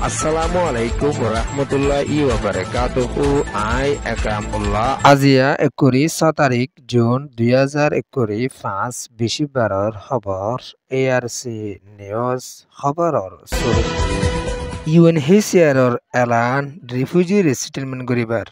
আসসালামু আলাইকুম রহমতুল্লাহি ওয়া বারাকাতুহু। আই একরামুল্লাহ। আজিয়া 21 তারিখ জুন 2021 5 বৃহস্পতিবাৰৰ খবৰ ARC নিউজ খবৰৰ শুরু। UNHCRৰ এলান রিফিউজি রিসেটেলমেন্ট করিবার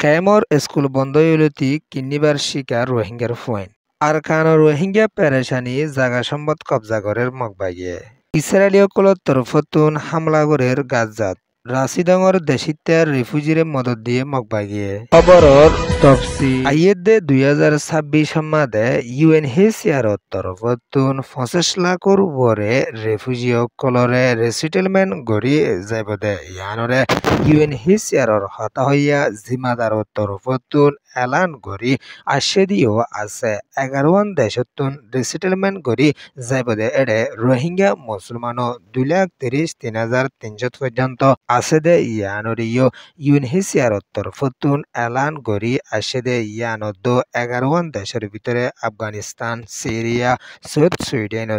ক্যামর স্কুল বন্ধ হইলতি কিনিবার শিকার রোহিঙ্গার ফুয়েন আরকানৰ রোহিঙ্গা পেরেশানি জাগা সম্পদ কবজা করের মগবাগিয়ে ইসরায়েলীসকলৰ তরফতুন হামলা করের গাজাত রাশিদঙর দেশিত্যার রিফিউজিরে মদত দিয়ে মগবাগিয়ে খবরর তফসি আইয়েদে 2026 সম্মাদে UNHCR তরফতুন 25 লাখর উপরে রিফিউজি সকলরে রিসেটেলমেন্ট গড়ি যাইবদে ইয়ানরে UNHCR হতা হইয়া জিম্মাদার তরফতুন এলান গড়ি আসে দিও আছে 11 দেশতুন রিসেটেলমেন্ট গড়ি যাইবদে এডে রোহিঙ্গা মুসলমান 2,33,300 পর্যন্ত আছে দে ইয়ানরিও UNHCR তরফতুন এলান গড়ি আসে দে ইয়ানদ 11 দেশের ভিতরে আফগানিস্তান, সিরিয়া, সুইডেন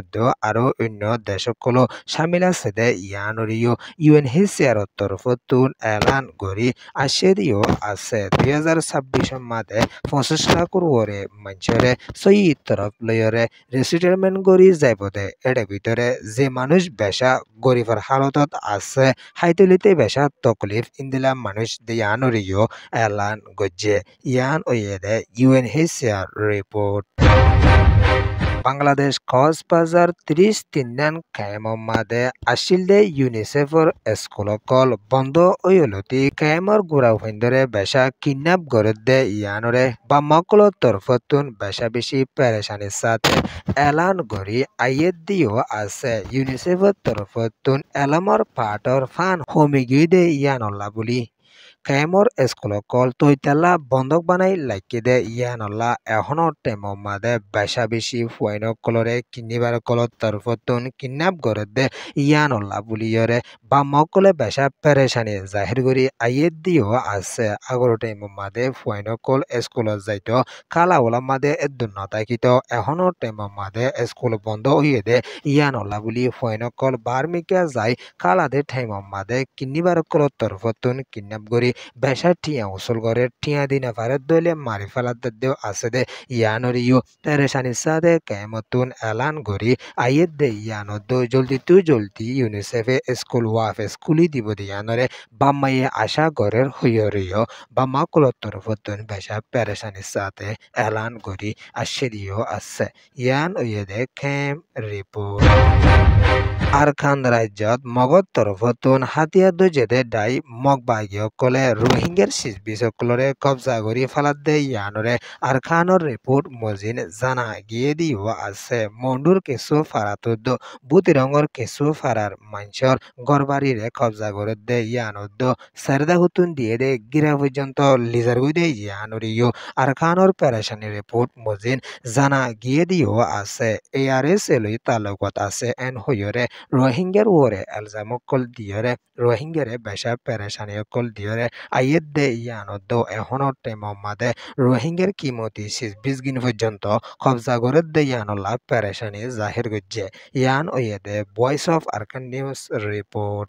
আরো অন্য দেশগুলো সামিল আছে দে ইয়ানরিও UNHCR তরফতুন এলান গড়ি আসে দিও আছে 2026 মাদে 25 লাখর ওরে মঞ্চরে সই তরফ লয়রে রিসেটেলমেন্ট গড়ি যাইবদে এডে ভিতরে যে মানুষ বেশা গরিবের হালতত আছে হাইতলিতে বেশা তকলিফ ইন্দিলা মানুষ দিয়ানরিও এলান গজ্জে ইয়ান ওয়েদে UNHCR রিপোর্ট। বাংলাদেশ কক্সবাজার 33 কায়েমমাদে আসিলদে ইউনিসেফর স্কুলকল বন্ধ ওয়লতি কায়েমর গুড়া ভেন্দরে বেশা কিডন্যাপ গরদে ইয়ানরে বা মকল তরফতুন বেশা বেশি পেরেশানির সাথে এলান গড়ি আইয়েদ দিও আছে ইউনিসেফর তরফতুন এলামর পাটর ফান হোমিগিদে ইয়ানল্লা বলি কায়েমর স্কুলকল তৈতালা বন্ধক বানাই লাইকে দে ইয়ানল্লা এখনো টেমমাদে বেশা বেশি ফুয়াইন কলরে কিনিবার কলত তরফতুন কিডন্যাপ করে দে ইয়ানল্লা বুলিয়রে বা মকলে বেশা পেরেশানি জাহির করি আইয়েদ দিও আছে আগর টেমমাদে ফুয়াইন কল স্কুলত যাইতো কালা ওলা মাদে দুর্নতাকিত এখনো টেমমাদে স্কুল বন্ধ হইয়ে দে ইয়ানল্লা বুলি ফুয়াইন কল বার্মিকা যাই কালাদে টেমমাদে কিনিবার কলত তরফতুন কিডন্যাপ করি বেশা টিয়া উসল করে টিয়া দিনা ফারে দলে মারি ফেলার দেও আছে দে ইয়ানরিও পেরেশানি সাদে কেমতুন এলান গরি আইয়েদ দে ইয়ানত জলদি ইউনিসেফে স্কুল ওয়াফে স্কুলি দিব দিয়ানরে বাম্মাইয়ে আশা গরের হইয়রিও বাম্মা কুলত তরফতুন বেশা পেরেশানি সাথে এলান গরি আসে দিও আছে ইয়ান ওয়েদে কেম রিপোর্ট। আরকান রাজ্যত মগধ তরফতুন হাতিয়া দজেদে ডাই মগবাগীয় কলে রোহিঙ্গার শিশবিসকলরে কবজা করি ফালাদ দে ইয়ানরে আরকানর রিপোর্ট মজিন জানা গিয়ে দিও আছে মন্ডুর কেসু ফারাতুদ বুতিরঙর কেসু ফারার মাঞ্চর গরবারিরে কবজা করে দে ইয়ানদ সারদা হুতুন দিয়ে দে গিরা পর্যন্ত লিজার গুই দে ইয়ানরিও আরকানর পেরেশানি রিপোর্ট মজিন জানা গিয়ে দিও আছে ARS এলই তালুকত আছে এন হইরে রোহিঙ্গার ওরে এলজামকল দিয়রে রোহিঙ্গারে বেশা পেরেশানি কল দিয়রে আইয়েদ দে ইয়ানদ এখনো টেমমাদে রোহিঙ্গার কিমতি 20 দিন পর্যন্ত কবজা করে দে ইয়ানল্লা পেরেশানি জাহির গজ্জে ইয়ান ওয়েদে voice of Arakan news report.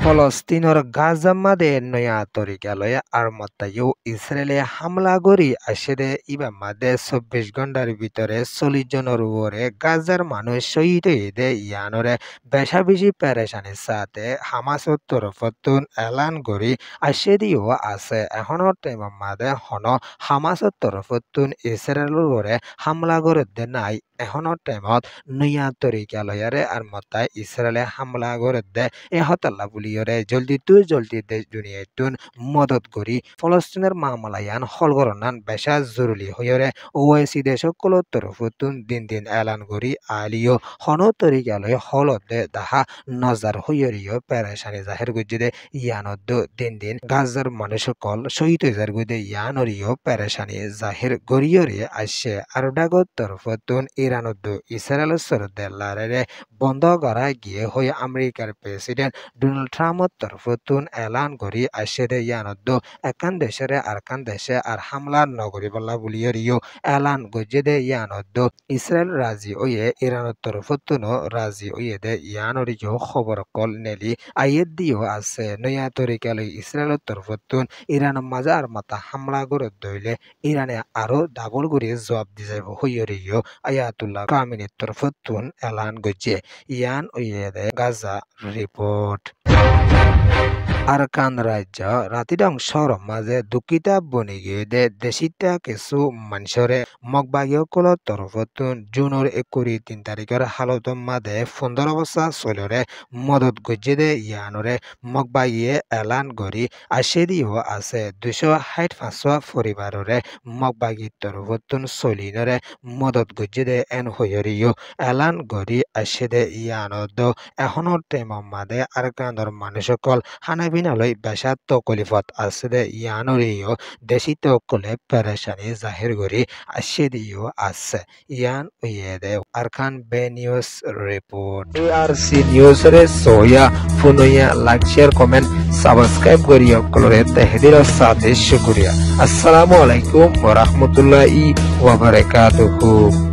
ফলস্তিনের গাজামাদে নয়া তরিকালয়ে আর মতায়ু ইসরায়েলে হামলা করি আসে দে ইবা মাদে 24 ঘন্টার ভিতরে 40 জনের উপরে গাজার মানুষ শহীদ হয়ে দে ইয়ানরে বেশা বেশি পেরেশানির সাথে হামাসের তরফতুন এলান করি আসে দিও আছে এখনো টাইম মাদে হন হামাসের তরফতুন ইসরায়েলের উপরে হামলা করে দে নাই এখনো টাইমত নয়া তরিকালয়ারে আর মতায় ইসরায়েলে হামলা করে দে এ হতাল্লা বুলিয়রে জলদি দেশ দুনিয়াতুন মদত করি ফলস্তিনের মামলায়ান হলগরনান বেশা জরুরি হইরে OIC দেশকল তরফতুন দিন এলান করি আলিও হন তরিকালয় হলদে দাহা নজর হইরিও পেরেশানি জাহির গুজিদে ইয়ানদ দিন গাজার মানুষকল শহীদ হইজার গুদে ইয়ানরিও পেরেশানি জাহির গরিয়রে আসে আর ডাগত তরফতুন ইরানদ ইসরায়েল সরদে লারে বন্ধ করা গিয়ে হয়ে আমেরিকার প্রেসিডেন্ট ডোনাল্ড ট্রাম্পর তরফতুন এলান করি আসে দে ইয়ানদ্দ একান দেশরে আরকান দেশে আর হামলা নগরী বল্লা বুলিয়রিও এলান গজে দে ইয়ানদ্দ ইসরায়েল রাজি ওয়ে ইরানের তরফতুনও রাজি ওয়ে দে ইয়ানরিও খবর কল নেলি আইয়ের দিও আছে নয়া তরিকালে ইসরায়েলের তরফতুন ইরানের মাজার মাথা হামলা করে দইলে ইরানে আরো ডাবল করে জবাব দি যাব হইয়রিও আয়াতুল্লাহ কামিনীর তরফতুন এলান গজে ইয়ান ওয়েদে গাজা রিপোর্ট আরকান রাজ্য রাতিডং শহর মাঝে দুঃখিতা বনি গিয়ে দেশিতা কিছু মানুষরে মগবাগীয়কল তরফতুন জুনের 23 তারিখের হালত মাঝে 15 বছর চলরে মদত গজে দে ইয়ানরে মগবাগিয়ে এলান করি আসে দিও আছে 265 পরিবাররে মগবাগী তরফতুন চলিনরে মদত গজে দে এন হইয়রিও এলান করি আসে দে ইয়ানদ এখনো টেমর মাঝে আরকানর মানুষসকল হানাবিনালয় বেশা তকলিফত আছে দে ইয়ানরিও দেশি তকলে পেরেশানি জাহির করি আসে দিও আছে ইয়ান উইয়েদে আরকান বে নিউজ রিপোর্ট ARC নিউজ রে সোয়া ফুনইয়া লাইক শেয়ার কমেন্ট সাবস্ক্রাইব করিও কলরে তেহদির সাথে শুকরিয়া আসসালামু আলাইকুম ওয়া রাহমাতুল্লাহি ওয়া বারাকাতুহু।